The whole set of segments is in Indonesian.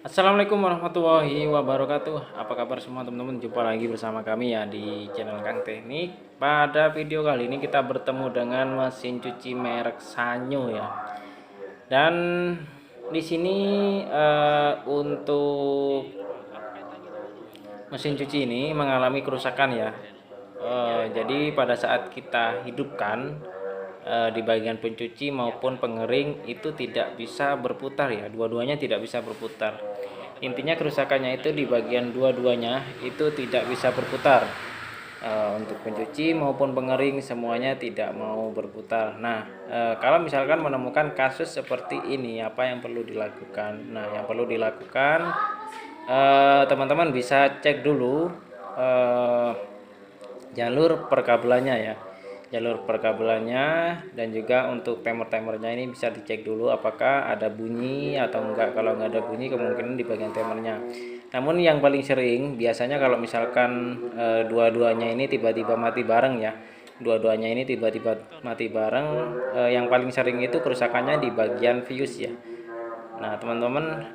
Assalamualaikum warahmatullahi wabarakatuh. Apa kabar semua teman-teman? Jumpa lagi bersama kami ya di channel Kang Teknik. Pada video kali ini kita bertemu dengan mesin cuci merek Sanyo ya. Dan di sini untuk mesin cuci ini mengalami kerusakan ya. Jadi pada saat kita hidupkan di bagian pencuci maupun pengering itu tidak bisa berputar ya, dua-duanya tidak bisa berputar. Intinya kerusakannya itu di bagian dua-duanya itu tidak bisa berputar. Untuk pencuci maupun pengering semuanya tidak mau berputar. Nah, kalau misalkan menemukan kasus seperti ini, apa yang perlu dilakukan? Nah, yang perlu dilakukan teman-teman bisa cek dulu eh, jalur perkabelannya ya, jalur perkabelannya, dan juga untuk timer-timernya ini bisa dicek dulu apakah ada bunyi atau enggak. Kalau enggak ada bunyi kemungkinan di bagian timernya. Namun yang paling sering biasanya kalau misalkan dua-duanya ini tiba-tiba mati bareng ya, dua-duanya ini tiba-tiba mati bareng, yang paling sering itu kerusakannya di bagian fuse ya. Nah, teman-teman,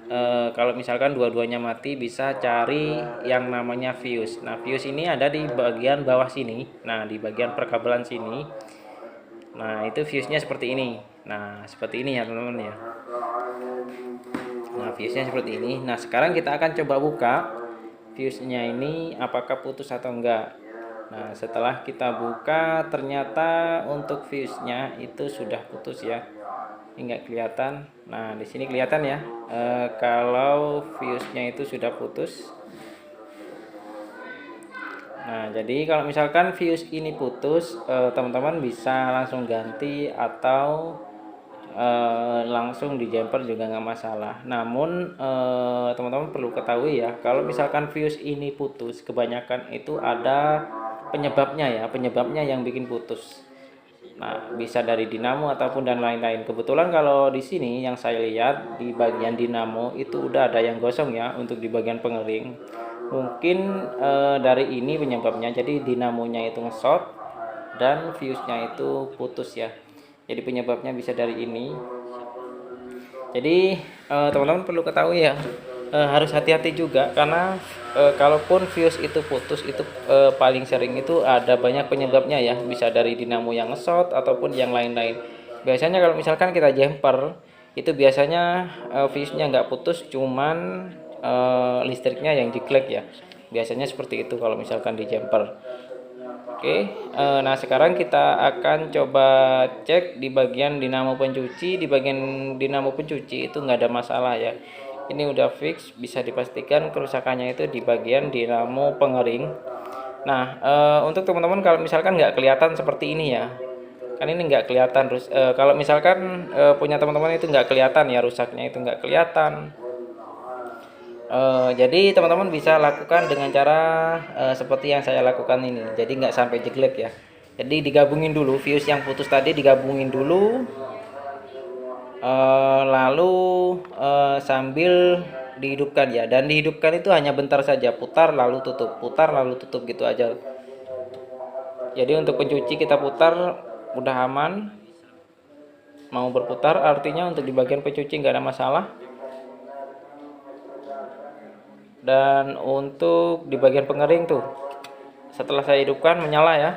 kalau misalkan dua-duanya mati bisa cari yang namanya fuse. Nah, fuse ini ada di bagian bawah sini. Nah, di bagian perkabelan sini. Nah, itu fuse-nya seperti ini. Nah, seperti ini ya, teman-teman ya. Nah, fuse-nya seperti ini. Nah, sekarang kita akan coba buka fuse-nya ini apakah putus atau enggak. Nah, setelah kita buka ternyata untuk fuse-nya itu sudah putus ya. Ini enggak kelihatan. Nah, di sini kelihatan ya. Kalau fuse-nya itu sudah putus. Nah, jadi kalau misalkan fuse ini putus, teman-teman bisa langsung ganti atau langsung di jumper juga nggak masalah. Namun teman-teman perlu ketahui ya, kalau misalkan fuse ini putus, kebanyakan itu ada penyebabnya ya, penyebabnya yang bikin putus. Nah, bisa dari dinamo ataupun dan lain-lain. Kebetulan kalau di sini yang saya lihat di bagian dinamo itu udah ada yang gosong ya untuk di bagian pengering. Mungkin dari ini penyebabnya. Jadi dinamonya itu nge-short dan fuse-nya itu putus ya. Jadi penyebabnya bisa dari ini. Jadi teman-teman perlu ketahui ya, harus hati-hati juga karena kalaupun fuse itu putus itu paling sering itu ada banyak penyebabnya ya, bisa dari dinamo yang nge-short ataupun yang lain-lain. Biasanya kalau misalkan kita jumper itu biasanya fuse-nya nggak putus, cuman listriknya yang diklek ya. Biasanya seperti itu kalau misalkan di jumper. Oke, nah sekarang kita akan coba cek di bagian dinamo pencuci. Di bagian dinamo pencuci itu nggak ada masalah ya. Ini udah fix, bisa dipastikan kerusakannya itu di bagian dinamo pengering. Nah, untuk teman-teman kalau misalkan nggak kelihatan seperti ini ya, kan ini nggak kelihatan. Terus kalau misalkan punya teman-teman itu nggak kelihatan ya, rusaknya itu nggak kelihatan. Jadi teman-teman bisa lakukan dengan cara seperti yang saya lakukan ini. Jadi nggak sampai jelek ya. Jadi digabungin dulu fuse yang putus tadi, digabungin dulu, lalu sambil dihidupkan ya. Dan dihidupkan itu hanya bentar saja, putar lalu tutup gitu aja. Jadi untuk pencuci kita putar udah aman. Mau berputar artinya untuk di bagian pencuci nggak ada masalah. Dan untuk di bagian pengering tuh, setelah saya hidupkan menyala ya,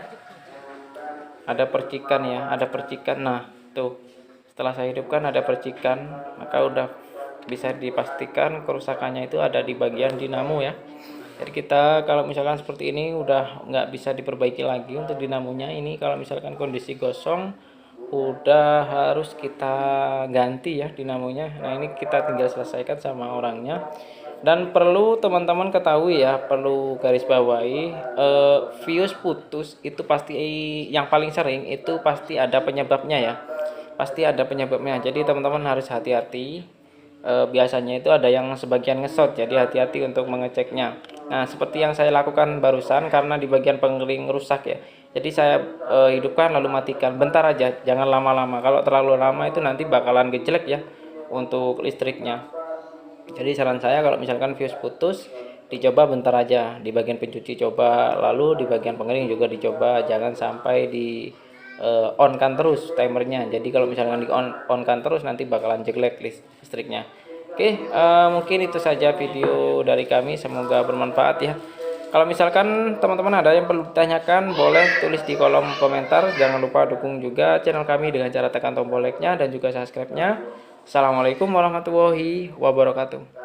ada percikan ya, ada percikan. Nah tuh, setelah saya hidupkan ada percikan, maka udah bisa dipastikan kerusakannya itu ada di bagian dinamo ya. Jadi kita kalau misalkan seperti ini udah nggak bisa diperbaiki lagi untuk dinamonya. Ini kalau misalkan kondisi gosong udah harus kita ganti ya dinamonya. Nah ini kita tinggal selesaikan sama orangnya. Dan perlu teman-teman ketahui ya, perlu garis bawahi, fuse putus itu pasti, yang paling sering itu pasti ada penyebabnya ya, pasti ada penyebabnya. Jadi teman-teman harus hati-hati. Biasanya itu ada yang sebagian ngesot, jadi hati-hati untuk mengeceknya. Nah seperti yang saya lakukan barusan, karena di bagian pengering rusak ya, jadi saya hidupkan lalu matikan bentar aja, jangan lama-lama. Kalau terlalu lama itu nanti bakalan gejlek ya untuk listriknya. Jadi saran saya kalau misalkan fuse putus, dicoba bentar aja di bagian pencuci, coba, lalu di bagian pengering juga dicoba, jangan sampai di on kan terus timernya. Jadi kalau misalkan di on kan terus nanti bakalan jelek listriknya. Oke, mungkin itu saja video dari kami, semoga bermanfaat ya. Kalau misalkan teman-teman ada yang perlu ditanyakan, boleh tulis di kolom komentar. Jangan lupa dukung juga channel kami dengan cara tekan tombol like-nya dan juga subscribe-nya. Assalamualaikum warahmatullahi wabarakatuh.